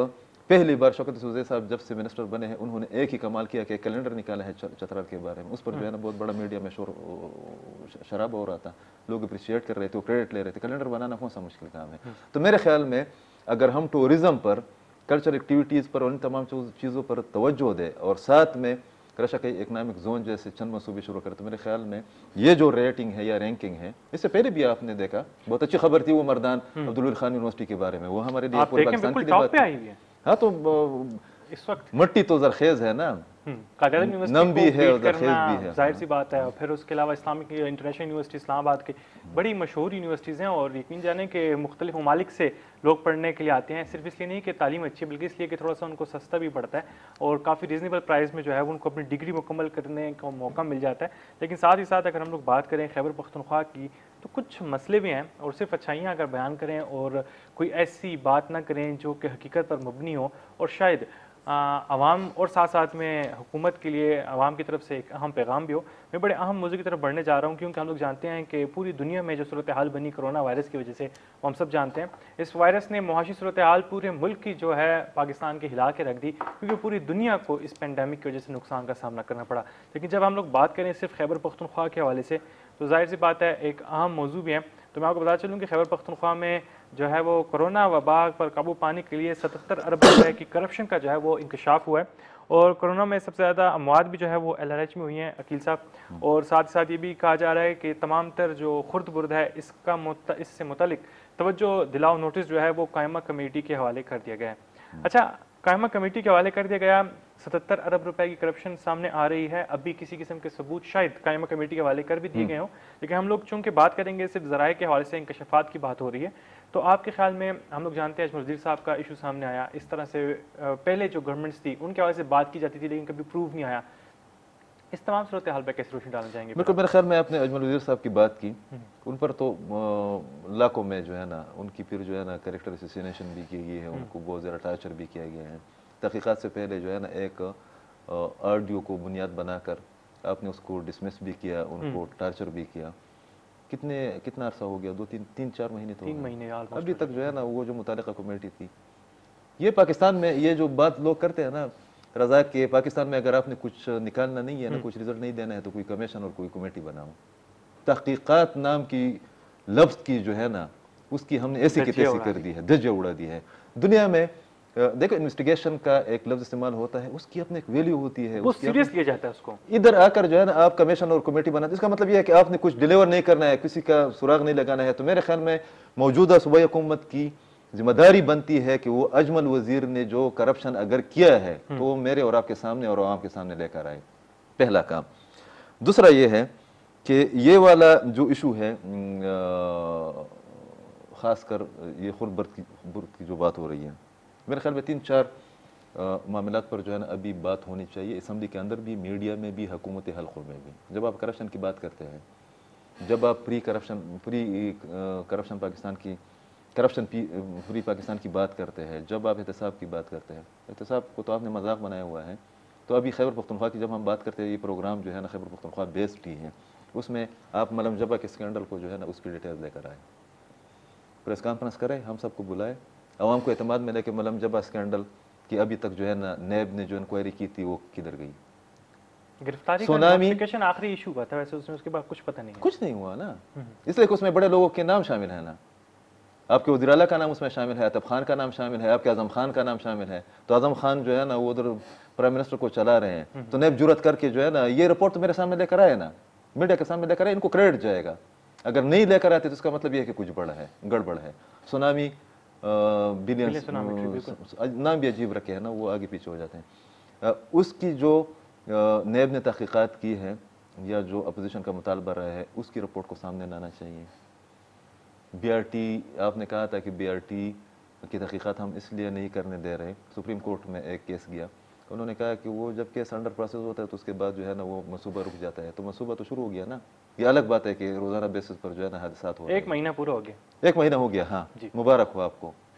پہلی بار شوکت سوزے صاحب جب سے منسٹر بنے ہیں انہوں نے ایک ہی کمال کیا کہ کیلنڈر نکالا ہے چترال کے بارے میں. اس پر جو ہے نا بہت بڑا میڈیا میں شراب ہو رہا تھا, لوگ اپریشیٹ کر رہے تھے, وہ کریڈٹ لے رہے تھے. کیلنڈر بنانا کون سا مشکل کام ہے؟ تو میرے خیال میں اگر ہم ٹورزم پر, کلچرل ایکٹیویٹیز پر اور ان تمام چیزوں پر توجہ دے اور ساتھ میں کرشا کے اکنامک زون جیسے چند منصوبے شروع کرے, تو میرے خیال میں یہ جو ریٹنگ ہے یا رینکنگ ہے, اس سے پہلے بھی آپ نے دیکھا بہت اچھی خبر تھی وہ مردان عبدالولی خان یونیورسٹی کے بارے میں, وہ ہمارے لیے پورے پاکستان کے لیے بات ہے. ہاں تو اس وقت مٹی تو زرخیز ہے نا, قائد یونیورسٹی نم بھی ہے کو اور بیٹ زرخیز کرنا بھی ہے. ظاہر سی بات ہے. اور پھر اس کے علاوہ اسلامک انٹرنیشنل یونیورسٹی اسلام آباد کی بڑی مشہور یونیورسٹیز ہیں, اور یقین جانیں کہ مختلف ممالک سے لوگ پڑھنے کے لیے آتے ہیں, صرف اس لیے نہیں کہ تعلیم اچھی ہے بلکہ اس لیے کہ تھوڑا سا ان کو سستا بھی پڑتا ہے اور کافی ریزنیبل پرائز میں جو ہے ان کو اپنی ڈگری مکمل کرنے کا موقع مل جاتا ہے. لیکن ساتھ ہی ساتھ اگر ہم لوگ بات کریں خیبر پختونخوا کی, تو کچھ مسئلے بھی ہیں, اور صرف اچھائیاں اگر بیان کریں اور کوئی ایسی بات نہ کریں جو کہ حقیقت پر مبنی ہو, اور شاید عوام اور ساتھ ساتھ میں حکومت کے لیے عوام کی طرف سے ایک اہم پیغام بھی ہو. میں بڑے اہم موضوع کی طرف بڑھنے جا رہا ہوں, کیونکہ ہم لوگ جانتے ہیں کہ پوری دنیا میں جو صورتحال بنی کرونا وائرس کی وجہ سے, وہ ہم سب جانتے ہیں, اس وائرس نے معاشی صورتحال پورے ملک کی جو ہے پاکستان کے ہلا کے رکھ دی, کیونکہ پوری دنیا کو اس پینڈیمک کی وجہ سے نقصان کا سامنا کرنا پڑا. لیکن جب ہم لوگ بات کریں صرف خیبر پختونخوا کے حوالے سے, تو ظاہر سی بات ہے ایک اہم موضوع بھی ہے. تو میں آپ کو بتا چلوں کہ خیبر پختونخوا میں جو ہے وہ کرونا وبا پر قابو پانے کے لیے 77 ارب روپے کی کرپشن کا جو ہے وہ انکشاف ہوا ہے, اور کرونا میں سب سے زیادہ اموات بھی جو ہے وہ LRH میں ہوئی ہیں عقیل صاحب. اور ساتھ ساتھ یہ بھی کہا جا رہا ہے کہ تمام تر جو خرد برد ہے اس سے متعلق توجہ دلاؤ نوٹس جو ہے وہ قائمہ کمیٹی کے حوالے کر دیا گیا ہے. اچھا, قائمہ کمیٹی کے حوالے کر دیا گیا, 77 ارب روپے کی کرپشن سامنے آ رہی ہے. ابھی کسی قسم کے ثبوت شاید قائمہ کمیٹی کے حوالے کر بھی دیے گئے ہوں, لیکن ہم لوگ چونکہ بات کریں گے صرف ذرائع کے حوالے سے انکشافات کی بات ہو رہی ہے. تو آپ کے خیال میں, ہم لوگ جانتے ہیں اجمل وزیر صاحب کا ایشو سامنے آیا, اس طرح سے پہلے جو گورنمنٹس تھی ان کے حوالے سے بات کی جاتی تھی لیکن کبھی پروو نہیں آیا, اس تمام صورتحال پہ کیسے روشنی ڈالنا چاہیں گے؟ بالکل, میرے خیال میں آپ نے اجمل وزیر صاحب کی بات کی, ان پر تو لاکھوں میں جو ہے نا ان کی پھر جو ہے نا کریکٹر اسیسینیشن بھی کی گئی ہے, ان کو بہت زیادہ ٹارچر بھی کیا گیا ہے. تحقیقات سے پہلے جو ہے نا ایک آڈیو کو بنیاد بنا کر آپ نے اس کو ڈسمس بھی کیا, ان کو ٹارچر بھی کیا. کتنا عرصہ ہو گیا, 2-3-4 مہینے تو 3 مہینے ابھی تک جو ہے نا وہ جو متعلقہ کمیٹی تھی. یہ پاکستان میں یہ جو بات لوگ کرتے ہیں نا رضا کہ پاکستان میں اگر آپ نے کچھ نکالنا نہیں ہے نا, کچھ رزلٹ نہیں دینا ہے, تو کوئی کمیشن اور کوئی کمیٹی بناؤ. تحقیقات نام کی لفظ کی جو ہے نا اس کی ہم نے ایسی کی تیسی کر دی ہے, دھجے اڑا دی ہے. دنیا میں دیکھو انویسٹیگیشن کا ایک لفظ استعمال ہوتا ہے, اس کی اپنے ایک ویلیو ہوتی ہے, وہ سیریس لیا جاتا ہے اس کو. ادھر آ کر جو ہے نا آپ کمیشن اور کمیٹی بناتے, اس کا مطلب یہ ہے کہ آپ نے کچھ ڈیلیور نہیں کرنا ہے, کسی کا سراغ نہیں لگانا ہے. تو میرے خیال میں موجودہ صوبائی حکومت کی ذمہ داری بنتی ہے کہ وہ اجمل وزیر نے جو کرپشن اگر کیا ہے تو وہ میرے اور آپ کے سامنے اور عوام کے سامنے لے کر آئے, پہلا کام. دوسرا یہ ہے کہ یہ والا جو ایشو ہے, خاص کر یہ خرد برد کی جو بات ہو رہی ہے, میرے خیال میں 3-4 معاملات پر جو ہے نا ابھی بات ہونی چاہیے, اسمبلی کے اندر بھی, میڈیا میں بھی, حکومت حلقوں میں بھی. جب آپ کرپشن کی بات کرتے ہیں, جب آپ فری کرپشن پاکستان کی فری پاکستان کی بات کرتے ہیں, جب آپ احتساب کی بات کرتے ہیں, احتساب کو تو آپ نے مذاق بنایا ہوا ہے. تو ابھی خیبر پختونخوا کی جب ہم بات کرتے ہیں, یہ پروگرام جو ہے نا خیبر پختونخوا بیسڈ ہی ہے, اس میں آپ ملم جبہ کے اسکینڈل کو جو ہے نا اس کی ڈیٹیل لے کر آئے, پریس کانفرنس کریں, ہم سب کو بلائے, عوام کو اعتماد میں لے کے ملم جبہ اسکینڈل کہ ابھی تک جو ہے نا نیب نے جو انکوائری کی تھی وہ کدھر گئی. گرفتاری کا نوٹیفیکیشن آخری ایشو ہوا تھا, ویسے اس کے بعد کچھ پتہ نہیں ہے. کچھ نہیں ہوا نا, اس لیے کہ اس میں بڑے لوگوں کے نام شامل ہیں نا. آپ کے وزیر اعلیٰ کا نام اس میں شامل ہے, عطب خان کا نام شامل ہے, آپ کے اعظم خان کا نام شامل ہے. تو اعظم خان جو ہے نا وہ ادھر پرائم منسٹر کو چلا رہے ہیں, تو نیب جرت کر کے جو ہے نا یہ رپورٹ تو میرے سامنے لے کر آئے نا, میڈیا کے سامنے لے کر آئے, ان کو کریڈٹ جائے گا. اگر نہیں لے کر آتے تو اس کا مطلب یہ ہے کہ کچھ بڑا ہے, گڑبڑ ہے. سونامی بلینس نام بھی عجیب رکھے ہیں نا, وہ آگے پیچھے ہو جاتے ہیں. اس کی جو نیب نے تحقیقات کی ہے یا جو اپوزیشن کا مطالبہ رہا ہے, اس کی رپورٹ کو سامنے لانا چاہیے. BRT آپ نے کہا تھا کہ BRT کی تحقیقات ہم اس لیے نہیں کرنے دے رہے. سپریم کورٹ میں ایک کیس گیا, انہوں نے کہا کہ وہ جب کیس انڈر پروسیس ہوتا ہے تو اس کے بعد جو ہے نا وہ منصوبہ رک جاتا ہے. تو منصوبہ تو شروع ہو گیا نا, یہ الگ بات ہے کہ روزانہ بیسس پر جو ہے نا حادثات ہو رہے ہیں. 1 مہینہ پورا ہو گیا. 1 مہینہ ہو گیا, ہاں, مبارک ہو آپ کو.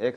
1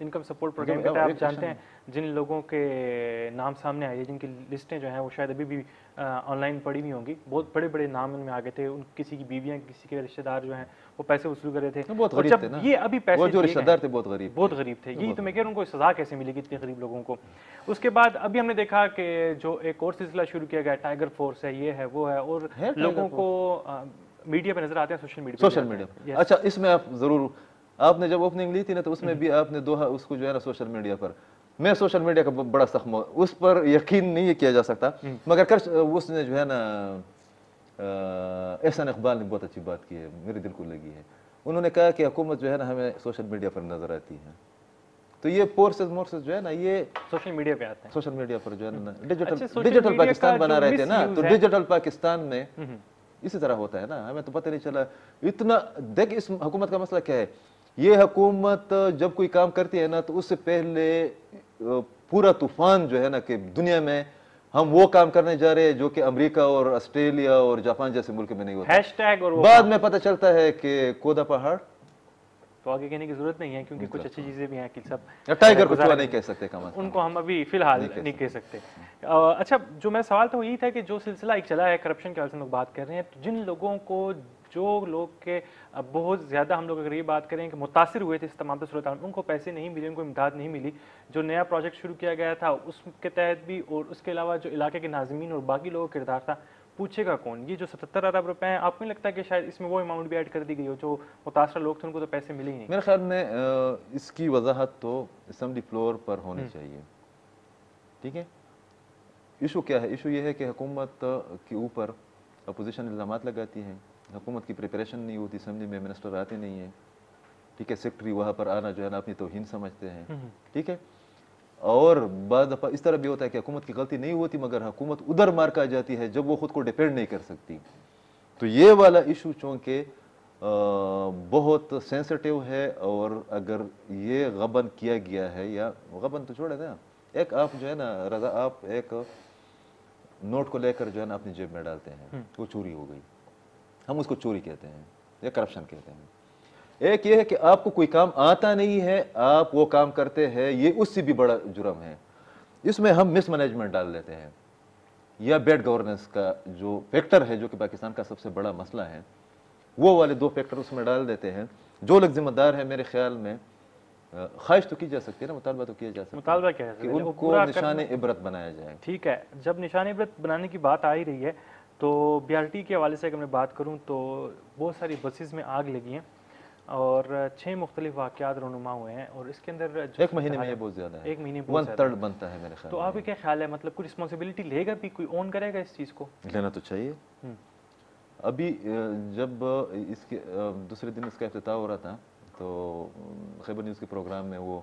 انکم سپورٹ پروگرام کے تحت آپ جانتے ہیں جن لوگوں کے نام سامنے آئے جن کی لسٹیں جو ہیں وہ شاید ابھی بھی آن لائن پڑی ہوئی ہوں گی, بہت بڑے بڑے نام ان میں آ گئے تھے, ان کسی کی بیویاں کسی کے رشتہ دار جو ہیں وہ پیسے وصول کر رہے تھے, بہت اور غریب جب تھے نا یہ ابھی پیسے وہ جو دیے رشتہ گئے دار تھے بہت غریب تھے, یہی تو میں کہہ رہا ہوں کو سزا کیسے ملے گی اتنے غریب لوگوں کو. اس کے بعد ابھی ہم نے دیکھا کہ جو ایک اور سلسلہ شروع کیا گیا ٹائیگر فورس ہے, یہ ہے وہ ہے, اور لوگوں کو میڈیا پہ نظر آتے ہیں, سوشل میڈیا پہ. اچھا اس میں آپ ضرور, آپ نے جب اوپننگ لی تھی نا تو اس میں بھی آپ نے دوہا اس کو جو ہے نا سوشل میڈیا پر, میں سوشل میڈیا کا بڑا سخت اس پر یقین نہیں کیا جا سکتا, مگر اس نے جو ہے نا احسان اقبال نے بہت اچھی بات کی ہے, میرے دل کو لگی ہے. انہوں نے کہا کہ حکومت جو ہے نا ہمیں سوشل میڈیا پر نظر آتی ہے, تو یہ فورسز مورسز جو ہے نا یہ سوشل میڈیا پہ آتے ہیں, سوشل میڈیا پر جو ہے نا ڈیجیٹل پاکستان بنا رہے تھے نا, تو ڈیجیٹل پاکستان میں اسی طرح ہوتا ہے نا, ہمیں تو پتہ نہیں چلا اتنا. دیکھ اس حکومت کا مسئلہ کیا ہے, یہ حکومت جب کوئی کام کرتی ہے نا تو اس سے پہلے پورا طوفان جو ہے نا کہ دنیا میں ہم وہ کام کرنے جا رہے ہیں جو کہ امریکہ اور آسٹریلیا اور جاپان جیسے ملک میں نہیں ہوتا, ہیش ٹیگ, اور بعد میں پتہ چلتا ہے کہ کودا پہاڑ, تو آگے کہنے کی ضرورت نہیں ہے کیونکہ کچھ اچھی چیزیں بھی ہیں کہ سب ٹائیگر کو چوہا نہیں کہہ سکتے, ان کو ہم ابھی فی الحال نہیں کہہ سکتے. اچھا جو میرا سوال تھا وہ یہی تھا کہ جو سلسلہ ایک چلا ہے کرپشن کے حوالے سے ہم لوگ بات کر رہے ہیں, تو جن لوگوں کو جو لوگ کے بہت زیادہ ہم لوگ اگر یہ بات کریں کہ متاثر ہوئے تھے اس تمام صورتحال میں, ان کو پیسے نہیں ملے, ان کو امداد نہیں ملی, جو نیا پروجیکٹ شروع کیا گیا تھا اس کے تحت بھی, اور اس کے علاوہ جو علاقے کے ناظمین اور باقی لوگوں کا کردار تھا, پوچھے گا کون؟ یہ جو 77 ارب روپے ہیں, آپ کو نہیں لگتا کہ شاید اس میں وہ اماؤنٹ بھی ایڈ کر دی گئی ہو, جو متاثرہ لوگ تھے ان کو تو پیسے ملے ہی نہیں؟ میرے خیال میں اس کی وضاحت تو اسمبلی فلور پر ہونی چاہیے. ٹھیک ہے, ایشو کیا ہے؟ ایشو یہ ہے کہ حکومت کے اوپر اپوزیشن الزامات لگاتی ہے, حکومت کی پریپریشن نہیں ہوتی, اسمبلی میں منسٹر آتے نہیں ہیں, ٹھیک ہے, سیکرٹری وہاں پر آنا جو ہے نا اپنی توہین سمجھتے ہیں, ٹھیک ہے, اور بعض دفعہ اس طرح بھی ہوتا ہے کہ حکومت کی غلطی نہیں ہوتی مگر حکومت ادھر مار کھا جاتی ہے جب وہ خود کو ڈیپینڈ نہیں کر سکتی. تو یہ والا ایشو چونکہ بہت سینسٹیو ہے, اور اگر یہ غبن کیا گیا ہے, یا غبن تو چھوڑے نا, ایک آپ جو ہے نا رضا, آپ ایک نوٹ کو لے کر جو ہے نا اپنی جیب میں ڈالتے ہیں, وہ چوری ہو گئی, ہم اس کو چوری کہتے ہیں یا کرپشن کہتے ہیں. ایک یہ ہے کہ آپ کو کوئی کام آتا نہیں ہے, آپ وہ کام کرتے ہیں, یہ اس سے بھی بڑا جرم ہے. اس میں ہم مس مینجمنٹ ڈال لیتے ہیں, یا بیڈ گورننس کا جو فیکٹر ہے جو کہ پاکستان کا سب سے بڑا مسئلہ ہے, وہ والے دو فیکٹر اس میں ڈال دیتے ہیں. جو لوگ ذمہ دار ہیں میرے خیال میں خواہش تو کی جا سکتی ہے نا, مطالبہ تو کیا جا سکتا ہے, مطالبہ کیا ہے کہ ان کو نشان عبرت بنایا جائے. ٹھیک ہے, جب نشان عبرت بنانے کی بات آ ہی رہی ہے تو بی آر ٹی کے حوالے سے اگر میں بات کروں تو بہت ساری بسیز میں آگ لگی ہیں اور 6 مختلف واقعات رونما ہوئے ہیں, اور اس کے اندر ایک مہینے میں یہ بہت زیادہ ہے, 1 مہینے ون تھرڈ بنتا ہے میرے خیال. تو آپ کا کیا خیال ہے, مطلب کوئی رسپانسبلٹی لے گا بھی, کوئی اون کرے گا اس چیز کو؟ لینا تو چاہیے. ابھی جب اس کے دوسرے دن اس کا افتتاح ہو رہا تھا تو خیبر نیوز کے پروگرام میں وہ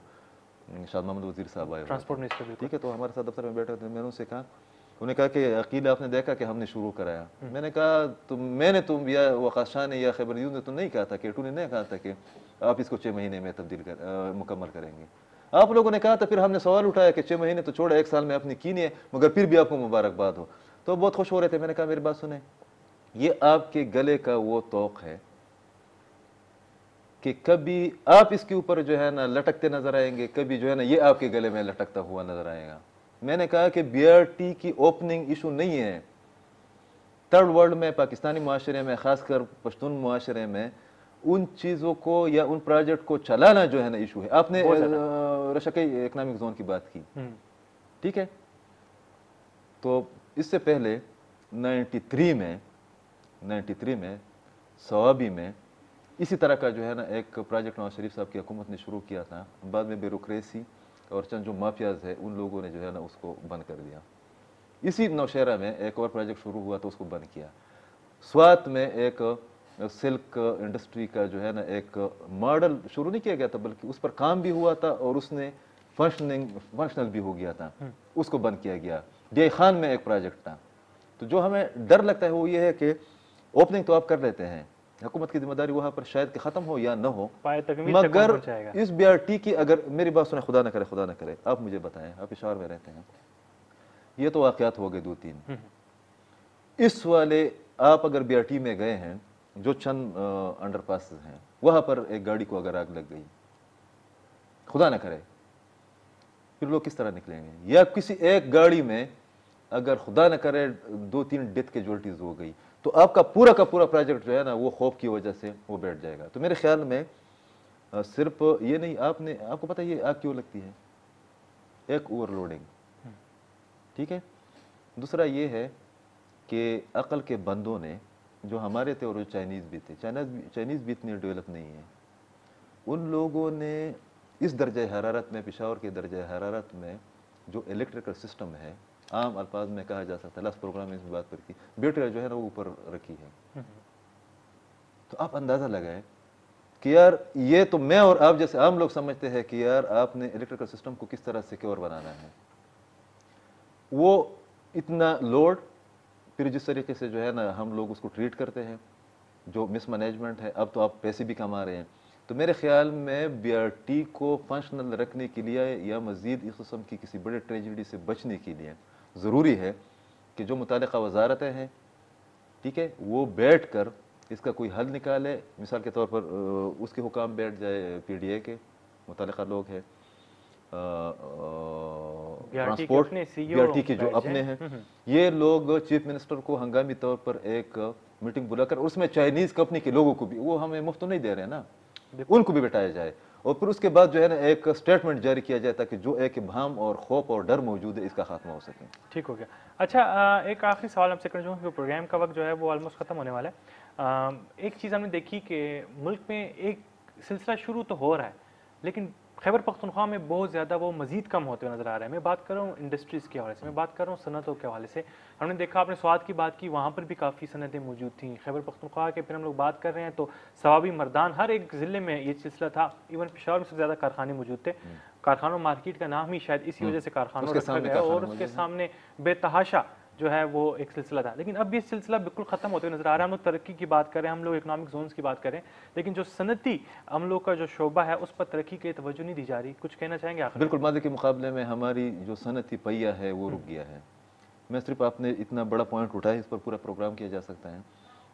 شاد محمد وزیر صاحب آئے, ٹرانسپورٹ منسٹر, ٹھیک ہے, تو ہمارے ساتھ دفتر میں بیٹھے تھے. میں نے ان سے کہا, انہوں نے کہا کہ عقیل آپ نے دیکھا کہ ہم نے شروع کرایا. میں نے کہا میں نے تم یا وقاص شاہ نے یا خیبر نیوز نے تو نہیں کہا تھا, کیٹو نے نہیں کہا تھا کہ آپ اس کو 6 مہینے میں مکمل کریں گے. آپ لوگوں نے کہا تھا, پھر ہم نے سوال اٹھایا کہ 6 مہینے تو چھوڑا, 1 سال میں اپنی کی نہیں ہے, مگر پھر بھی آپ کو مبارکباد ہو. تو بہت خوش ہو رہے تھے. میں نے کہا میری بات سنیں, یہ آپ کے گلے کا وہ توق ہے کہ کبھی آپ اس کے اوپر جو ہے نا لٹکتے نظر آئیں گے, کبھی جو ہے نا یہ آپ کے گلے میں لٹکتا ہوا نظر آئے گا. میں نے کہا کہ بی آر ٹی کی اوپننگ ایشو نہیں ہے. تھرڈ ورلڈ میں, پاکستانی معاشرے میں, خاص کر پشتون معاشرے میں ان چیزوں کو یا ان پروجیکٹ کو چلانا جو ہے نا ایشو ہے. آپ نے رشکی اکنامک زون کی بات کی, ٹھیک ہے, تو اس سے پہلے 93 میں سوابی میں اسی طرح کا جو ہے نا ایک پروجیکٹ نواز شریف صاحب کی حکومت نے شروع کیا تھا. بعد میں بیوروکریسی اور چند جو مافیاز ہے ان لوگوں نے جو ہے نا اس کو بند کر دیا. اسی نوشہرہ میں ایک اور پروجیکٹ شروع ہوا تو اس کو بند کیا. سوات میں ایک سلک انڈسٹری کا جو ہے نا ایک ماڈل شروع نہیں کیا گیا تھا, بلکہ اس پر کام بھی ہوا تھا اور اس نے فنکشنل بھی ہو گیا تھا, اس کو بند کیا گیا. ڈی خان میں ایک پروجیکٹ تھا. تو جو ہمیں ڈر لگتا ہے وہ یہ ہے کہ اوپننگ تو آپ کر لیتے ہیں, حکومت کی ذمہ داری وہاں پر شاید کہ ختم ہو یا نہ ہو, مگر اس بی آر ٹی کی, اگر میری بات سنیں, خدا نہ کرے آپ مجھے بتائیں, آپ پشاور میں رہتے ہیں, یہ تو واقعات ہو گئے 2-3. اس والے آپ اگر بی آر ٹی میں گئے ہیں, جو چند انڈر پاسز ہیں, وہاں پر ایک گاڑی کو اگر آگ لگ گئی, خدا نہ کرے پھر لوگ کس طرح نکلیں گے؟ یا کسی ایک گاڑی میں اگر خدا نہ کرے 2-3 ڈیتھ کیجوالٹیز ہو گئی تو آپ کا پورا پروجیکٹ جو ہے نا وہ خوف کی وجہ سے وہ بیٹھ جائے گا. تو میرے خیال میں صرف یہ نہیں، آپ کو پتہ یہ آگ کیوں لگتی ہے؟ ایک اوور لوڈنگ، ٹھیک ہے. دوسرا یہ ہے کہ عقل کے بندوں نے جو ہمارے تھے اور جو چائنیز بھی تھے، چائنیز بھی اتنے ڈیولپ نہیں ہیں، ان لوگوں نے اس درجہ حرارت میں، پشاور کے درجہ حرارت میں جو الیکٹریکل سسٹم ہے، عام الفاظ میں کہا جا سکتا ہے، لاسٹ پروگرام میں اس بات پر کی، بیٹریاں جو ہے نا وہ اوپر رکھی ہے. تو آپ اندازہ لگائیں کہ یار یہ تو میں اور آپ جیسے عام لوگ سمجھتے ہیں کہ یار آپ نے الیکٹریکل سسٹم کو کس طرح سیکیور بنانا ہے. وہ اتنا لوڈ، پھر جس طریقے سے جو ہے نا ہم لوگ اس کو ٹریٹ کرتے ہیں، جو مس مینجمنٹ ہے. اب تو آپ پیسے بھی کما رہے ہیں. تو میرے خیال میں بی آر ٹی کو فنکشنل رکھنے کے لیے یا مزید اس قسم کی کسی بڑے ٹریجڈی سے بچنے کے لیے ضروری ہے کہ جو متعلقہ وزارتیں ہیں، ٹھیک ہے، وہ بیٹھ کر اس کا کوئی حل نکالے. مثال کے طور پر اس کے حکام بیٹھ جائے پی ڈی اے کے متعلقہ لوگ ہیں، ٹرانسپورٹ بی آر ٹی کے جو اپنے ہیں، یہ لوگ چیف منسٹر کو ہنگامی طور پر ایک میٹنگ بلا کر، اس میں چائنیز کمپنی کے لوگوں کو بھی، وہ ہمیں مفت نہیں دے رہے ہیں نا، ان کو بھی بٹایا جائے، اور پھر اس کے بعد جو ہے نا ایک سٹیٹمنٹ جاری کیا جائے تاکہ جو ایک ابہام اور خوف اور ڈر موجود ہے اس کا خاتمہ ہو سکے. ٹھیک ہو گیا. اچھا، ایک آخری سوال آپ سے کرنا چاہوں گا، پروگرام کا وقت جو ہے وہ آلموسٹ ختم ہونے والا ہے. ایک چیز ہم نے دیکھی کہ ملک میں ایک سلسلہ شروع تو ہو رہا ہے، لیکن خیبر پختونخوا میں بہت زیادہ وہ مزید کم ہوتے ہوئے نظر آ رہا ہے. میں بات کر رہا ہوں انڈسٹریز کے حوالے سے، میں بات کر رہا ہوں صنعتوں کے حوالے سے. ہم نے دیکھا، آپ نے سوات کی بات کی، وہاں پر بھی کافی صنعتیں موجود تھیں. خیبر پختونخوا کے پھر ہم لوگ بات کر رہے ہیں تو ثوابی مردان، ہر ایک ضلع میں یہ سلسلہ تھا. ایون پشاور میں سب سے زیادہ کارخانے موجود تھے. کارخانوں مارکیٹ کا نام ہی شاید اسی وجہ سے کارخانوں رکھا گیا، اور اس کے سامنے بے تحاشا جو ہے وہ ایک سلسلہ تھا. لیکن اب یہ سلسلہ بالکل ختم ہوتے ہوئے نظر آ رہا ہے. ہم لوگ ترقی کی بات کریں، ہم لوگ اکنامک زونز کی بات کریں، لیکن جو صنعتی ہم لوگ کا جو شعبہ ہے اس پر ترقی کے توجہ نہیں دی جا رہی. کچھ کہنا چاہیں گے آپ؟ بالکل، ماضی کے مقابلے میں ہماری جو صنعتی پہیہ ہے وہ رک گیا ہے. میں صرف، آپ نے اتنا بڑا پوائنٹ اٹھایا، اس پر پورا پروگرام کیا جا سکتا ہے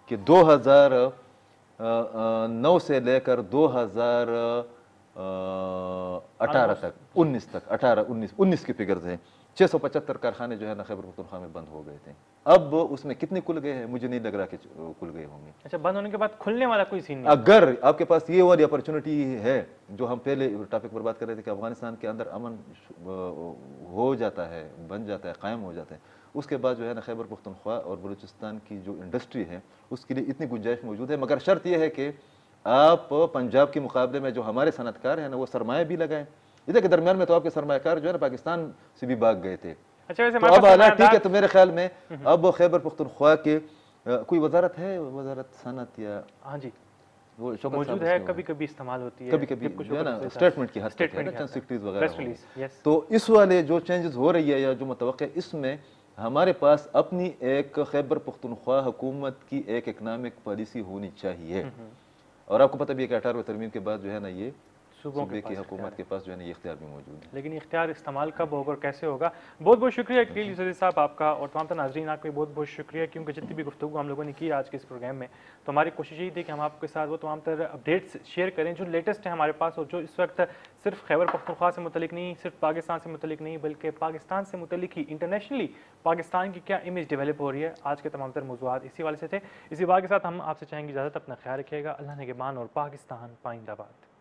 کہ 2009 سے لے کر 2018 تک، 19 کے فگرز ہیں، 675 کارخانے جو ہے نا خیبر پختونخوا میں بند ہو گئے تھے. اب اس میں کتنے کھل گئے ہیں مجھے نہیں لگ رہا کہ کھل گئے ہوں گے. اچھا، بند ہونے کے بعد کھلنے والا کوئی سین نہیں؟ اگر آپ کے پاس یہ والی اپرچونٹی ہے جو ہم پہلے ٹاپک پر بات کر رہے تھے کہ افغانستان کے اندر امن ہو جاتا ہے، بن جاتا ہے، قائم ہو جاتا ہے، اس کے بعد جو ہے نا خیبر پختونخوا اور بلوچستان کی جو انڈسٹری ہے اس کے لیے اتنی گنجائش موجود ہے. مگر شرط یہ ہے کہ آپ پنجاب کے مقابلے میں جو ہمارے صنعت کار ہیں نا وہ سرمایہ بھی لگائیں. ادھر کے درمیان میں تو آپ کے سرمایہ کار جو ہے نا پاکستان سے بھی بھاگ گئے تھے. اچھا، ویسے تو اب حالات ٹھیک ہے. تو میرے خیال میں اب خیبر پختونخوا کے کوئی وزارت ہے، وزارت صنعت یا ہاں جی موجود ہے، کبھی کبھی استعمال ہوتی ہے، کبھی کبھی جو ہے نا اسٹیٹمنٹ کی حد تک ہے نا، چند سیکٹریز وغیرہ پریس ریلیز. تو اس والے جو چینجز ہو رہی ہے یا جو متوقع ہے، اس میں ہمارے پاس اپنی ایک خیبر پختونخوا حکومت کی ایک اکنامک پالیسی ہونی چاہیے. اور آپ کو پتہ بھی ہے کہ 18ویں ترمیم کے بعد جو ہے نا یہ صوبے کی حکومت کے پاس جو ہے نا یہ اختیار بھی موجود ہے. لیکن اختیار استعمال کب ہوگا اور کیسے ہوگا؟ بہت بہت شکریہ عقیل یوسفزئی صاحب آپ کا، اور تمام ناظرین آپ کا بہت بہت شکریہ، کیونکہ جتنی بھی گفتگو ہم لوگوں نے کی آج کے اس پروگرام میں، تو ہماری کوشش یہی تھی کہ ہم آپ کے ساتھ وہ تمام تر اپڈیٹس شیئر کریں جو لیٹسٹ ہیں ہمارے پاس، اور جو اس وقت صرف خیبر پختونخوا سے متعلق نہیں، صرف پاکستان سے متعلق نہیں، بلکہ پاکستان سے متعلق ہی انٹرنیشنلی پاکستان کی کیا امیج ڈیولپ ہو رہی ہے. آج کے تمام تر موضوعات اسی والے سے تھے. اسی بات کے ساتھ ہم آپ سے چاہیں گے اجازت. اپنا خیال رکھیے گا. اللہ نگہبان اور پاکستان پائندہ باد.